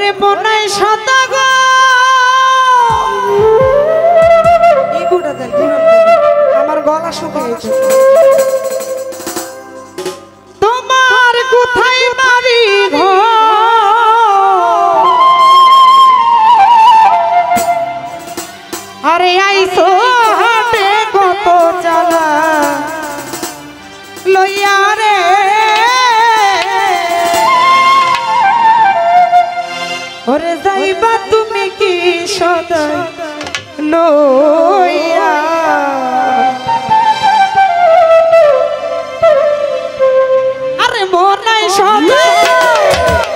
ওরে বনাই সাদা গো ইগুড়া দেন আমার গলা শুকিয়েছে তোমার কোথায় বাড়ি ঘর আরে আইসো হাটে কত চালা লইয়া রে ওরে যাইবা তুমি কি সদাই লইয়া আরে মনাই সদাই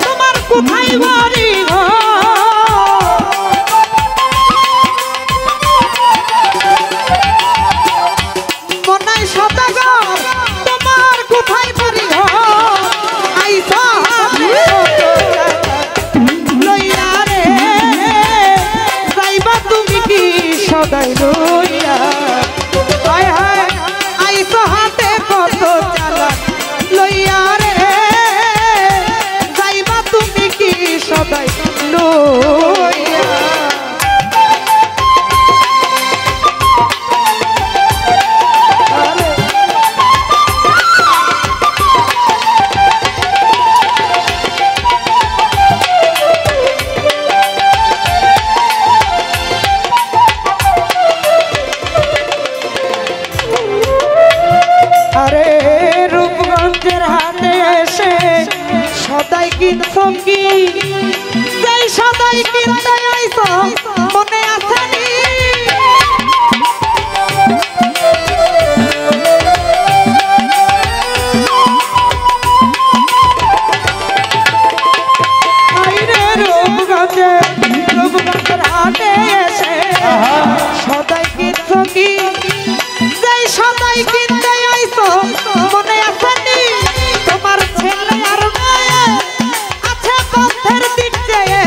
তোমার কোথায় বাড়ি ঘর মনাই সদাগর তোমার কোথায় বাড়ি ঘর আইসা সদাই লইয়া হায় হায় আইসো হাতে কত চালা লইয়া রে যাইবা তুমি কি সদাই লইয়া আরে রূপগঞ্জের হাটে এসে সদাই কিনছো কি সেই সদাই কিনতে আইছো মনে আছে নি আইরে রূপগঞ্জের হাটে এসে সদাই কিনছো কি সেই সদাই কিনতে আইছো মনে আছে নি তোমার ছেলে আর মেয়ে আছে পথের দিক চেয়ে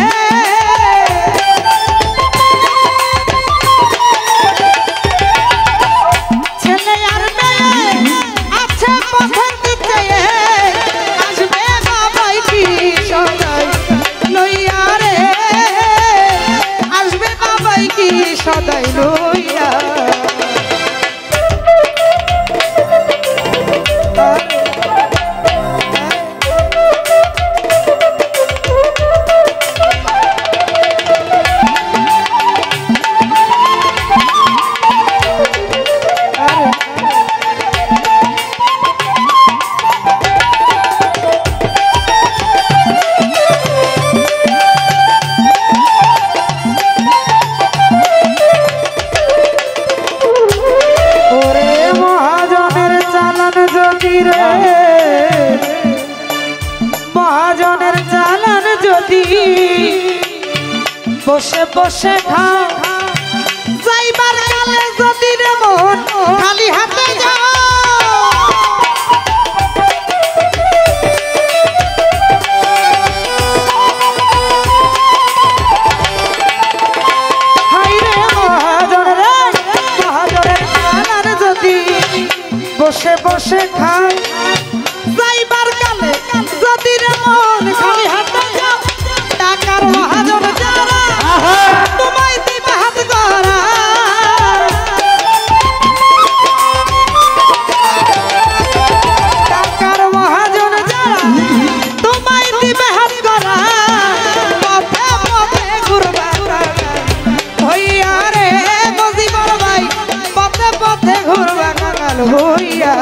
ছেলে আর মেয়ে আছে পথের দিক চেয়ে আসবে বাবাই কি সদাই লইয়া রে আসবে বাবাই কি সদাই লইয়া মহাজনের চালান যদি বসে বসে খা যাইবার কালে যদি রে মন খালি হাতে যা হাইরে মহাজনের চালান যদি বসে বসে খা যাইবার কালে যদি রে মন খালি হাতে যাও টাকার মহাজন যারা তোমায় দিবে হাত গড়া টাকার মহাজন যারা তোমায় দিবে হাত গড়া পথে পথে ঘুরবা হইয়া রে মজিবর ভাই পথে পথে ঘুরবা কাঙাল হইয়া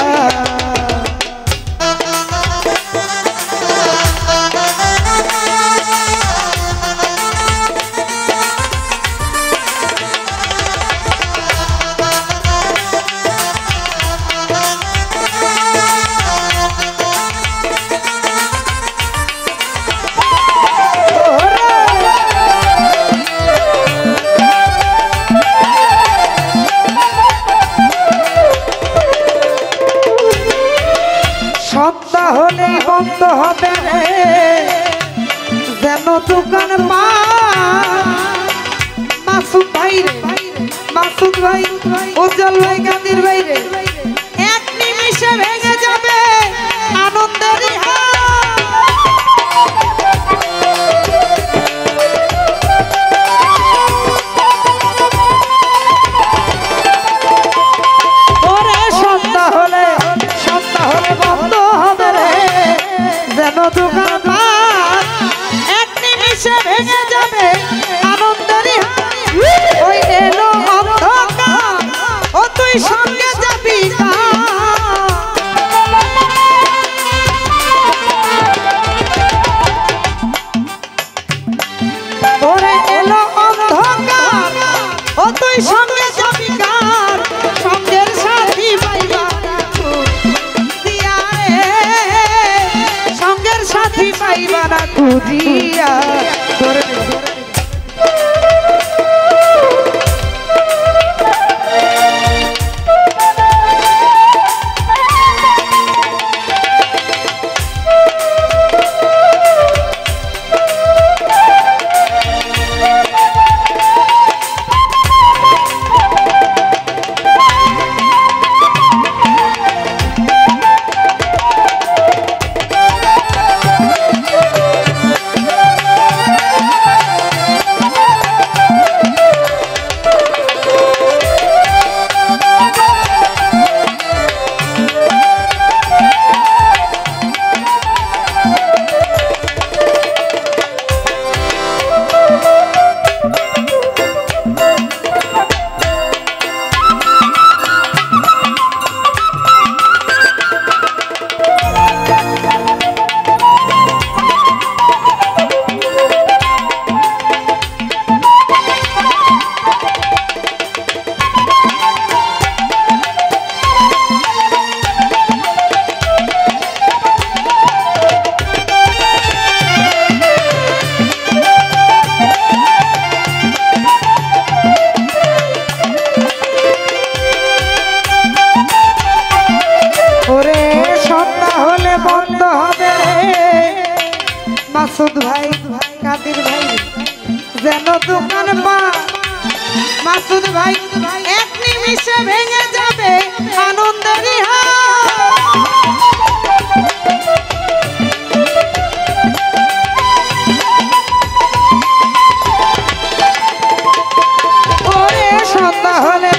সন্ধ্যা হলেই বন্ধ হবে রে যেন দোকান মাসুদ ভাই রে মাসুদ ভাই উজ্জ্বল ভাই গান্ধীর ভাই রে এক নিমিষে ভেঙে যাবে আনন্দের পাইবা না খুঁজিয়া ধরে মাসুদ ভাই কাদির ভাই যেন দোকান পা মাসুদ ভাই এক নিমিষে ভেঙে যাবে আনন্দেরই ওরে সন্ধ্যা হলে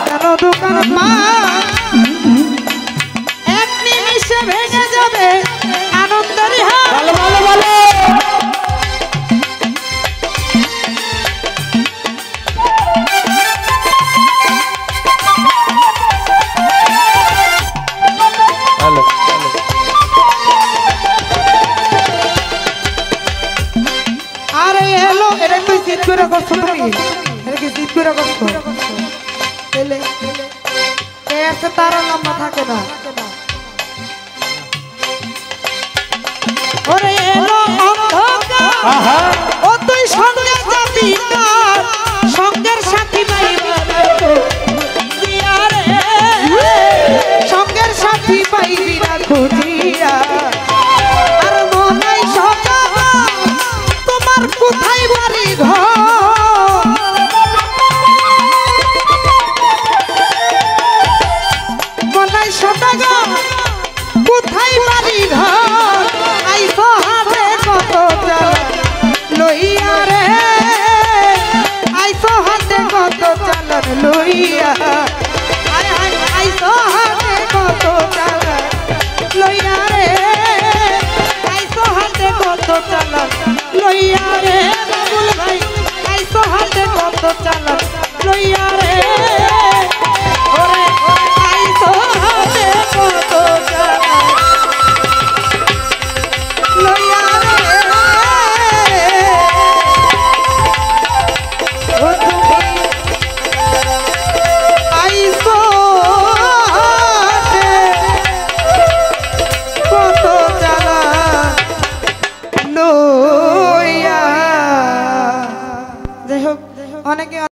যেন দোকান পা এক নিমিষে ভেঙে যাবে আনন্দেরই আরে এলো এটা তুই জিত করে করছো তুমি এটা কি জিত করে করছো এলে এসে তার লম্বা থাকে না ওরে এলো অন্ধকার ও তুই সঙ্গে যাবি কার সঙ্গের সাথী পাইবি রে সঙ্গের সাথী পাইবি না খুঁজিয়া আর মনাই সকাবা তোমার কোথায় বাড়ি ঘর মনাই সকাবা কোথায় বাড়ি ঘর আইসো হাতে কত চাল লইয়া রে আইসো হাতে কত চাল লইয়া